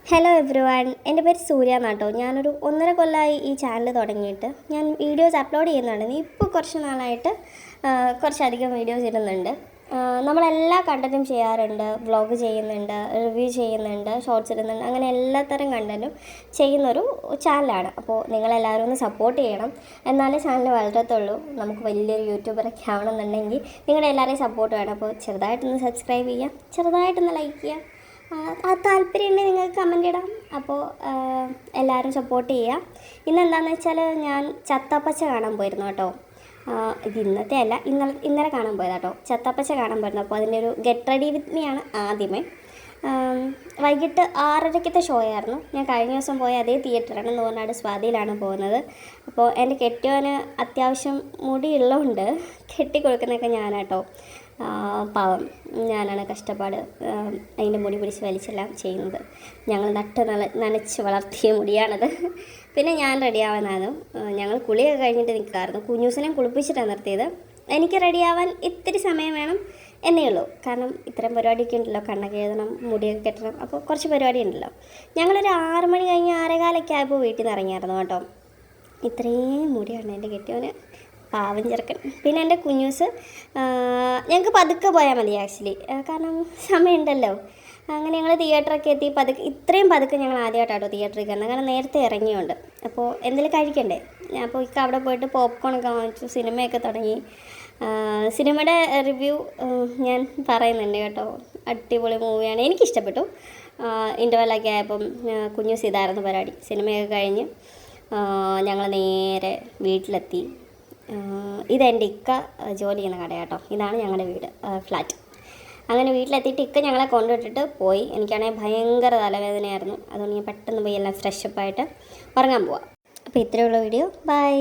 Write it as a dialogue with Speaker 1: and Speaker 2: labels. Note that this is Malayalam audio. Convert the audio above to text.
Speaker 1: ഹലോ എവ്രി വൺ, എൻ്റെ പേര് സൂര്യ എന്നാട്ടോ. ഞാനൊരു 1.5 കൊല്ലമായി ഈ ചാനൽ തുടങ്ങിയിട്ട്. ഞാൻ വീഡിയോസ് അപ്ലോഡ് ചെയ്യുന്നുണ്ട്. ഇപ്പോൾ കുറച്ച് നാളായിട്ട് കുറച്ചധികം വീഡിയോസ് ഇടുന്നുണ്ട്. നമ്മളെല്ലാ കണ്ടൻറ്റും ചെയ്യാറുണ്ട്. വ്ളോഗ് ചെയ്യുന്നുണ്ട്, റിവ്യൂ ചെയ്യുന്നുണ്ട്, ഷോർട്സ് ഇടുന്നുണ്ട്. അങ്ങനെ എല്ലാത്തരം കണ്ടൻറ്റും ചെയ്യുന്നൊരു ചാനലാണ്. അപ്പോൾ നിങ്ങളെല്ലാവരും ഒന്ന് സപ്പോർട്ട് ചെയ്യണം, എന്നാലേ ചാനൽ വളരത്തുള്ളൂ. നമുക്ക് വലിയൊരു യൂട്യൂബറൊക്കെ ആവണമെന്നുണ്ടെങ്കിൽ നിങ്ങളുടെ എല്ലാവരെയും സപ്പോർട്ട് വേണം. അപ്പോൾ ചെറുതായിട്ടൊന്ന് സബ്സ്ക്രൈബ് ചെയ്യുക, ചെറുതായിട്ടൊന്ന് ലൈക്ക് ചെയ്യുക. താല്പര്യമുണ്ടെങ്കിൽ നിങ്ങൾക്ക് കമൻ്റ് ഇടാം. അപ്പോൾ എല്ലാവരും സപ്പോർട്ട് ചെയ്യുക. ഇന്നെന്താണെന്ന് വെച്ചാൽ ഞാൻ ചത്തപ്പച്ച കാണാൻ പോയിരുന്നു കേട്ടോ. ഇത് ഇന്നത്തെ അല്ല, ഇന്നലെ കാണാൻ പോയതാണ് കേട്ടോ. ചത്തപ്പച്ച കാണാൻ പോയിരുന്നു. അപ്പോൾ അതിൻ്റെ ഒരു ഗെറ്റ് റെഡി വിത്ത് മീ ആണ് ആദ്യമേ. വൈകിട്ട് 6:30-ത്തെ ഷോ ആയിരുന്നു. ഞാൻ കഴിഞ്ഞ ദിവസം പോയ അതേ തിയേറ്ററാണ്, നൂറിനാട് സ്വാതിയിലാണ് പോകുന്നത്. അപ്പോൾ എൻ്റെ കെട്ടിയവന് അത്യാവശ്യം മുടിയുള്ളതുകൊണ്ട് കെട്ടിക്കൊടുക്കുന്നതൊക്കെ ഞാനാട്ടോ. പാവം, ഞാനാണ് കഷ്ടപ്പാട് അതിൻ്റെ മുടി പിടിച്ച് വലിച്ചെല്ലാം ചെയ്യുന്നത്. ഞങ്ങൾ നനച്ച് വളർത്തിയ മുടിയാണത്. പിന്നെ ഞാൻ റെഡിയാവാനായിരുന്നു. ഞങ്ങൾ കുളിയൊക്കെ കഴിഞ്ഞിട്ട് നിൽക്കാമായിരുന്നു. കുഞ്ഞൂസിനെ കുളിപ്പിച്ചിട്ടാണ് നിർത്തിയത്. എനിക്ക് റെഡിയാവാൻ ഇത്തിരി സമയം വേണം എന്നേ ഉള്ളൂ. കാരണം ഇത്തരം പരിപാടിയൊക്കെ ഉണ്ടല്ലോ, കണ്ണൊക്കെ എഴുതണം, മുടിയൊക്കെ കെട്ടണം. അപ്പോൾ കുറച്ച് പരിപാടി ഉണ്ടല്ലോ. ഞങ്ങളൊരു 6 മണി കഴിഞ്ഞ് 6:15 ആയപ്പോൾ വീട്ടിൽ നിന്ന് ഇറങ്ങിയായിരുന്നു കേട്ടോ. ഇത്രയും മുടിയാണ് എൻ്റെ കെട്ടിയവന്, പാവം ചെറുക്കൻ. പിന്നെ എൻ്റെ കുഞ്ഞൂസ്, ഞങ്ങൾക്ക് പതുക്കെ പോയാൽ മതി ആക്ച്വലി, കാരണം സമയമുണ്ടല്ലോ. അങ്ങനെ ഞങ്ങൾ തിയേറ്ററൊക്കെ എത്തി. ഇത്രയും പതുക്കെ ഞങ്ങൾ ആദ്യമായിട്ടാട്ടോ തിയേറ്ററിൽ കയറുന്നത്, കാരണം നേരത്തെ ഇറങ്ങിയുണ്ട്. അപ്പോൾ എന്തെങ്കിലും കഴിക്കണ്ടേ. അപ്പോൾ ഇക്ക അവിടെ പോയിട്ട് പോപ്കോണൊക്കെ വാങ്ങിച്ചു, സിനിമയൊക്കെ തുടങ്ങി. സിനിമയുടെ റിവ്യൂ ഞാൻ പറയുന്നുണ്ട് കേട്ടോ. അടിപൊളി മൂവിയാണ്, എനിക്കിഷ്ടപ്പെട്ടു. ഇൻ്റർവെല്ലൊക്കെ ആയപ്പം കുഞ്ഞൂസ് ഇതായിരുന്നു പരിപാടി. സിനിമയൊക്കെ കഴിഞ്ഞ് ഞങ്ങൾ നേരെ വീട്ടിലെത്തി. ഇതെൻ്റെ ഇക്ക ജോലി ചെയ്യുന്ന കടയാട്ടോ. ഇതാണ് ഞങ്ങളുടെ വീട്, ഫ്ലാറ്റ്. അങ്ങനെ വീട്ടിലെത്തിയിട്ട് ഇക്ക ഞങ്ങളെ കൊണ്ടുവിട്ടിട്ട് പോയി. എനിക്കാണെങ്കിൽ ഭയങ്കര തലവേദനയായിരുന്നു. അതുകൊണ്ട് ഞാൻ പെട്ടെന്ന് പോയി എല്ലാം ഫ്രഷപ്പായിട്ട് ഉറങ്ങാൻ പോവാം. അപ്പോൾ ഇത്രയുള്ള വീഡിയോ. ബൈ.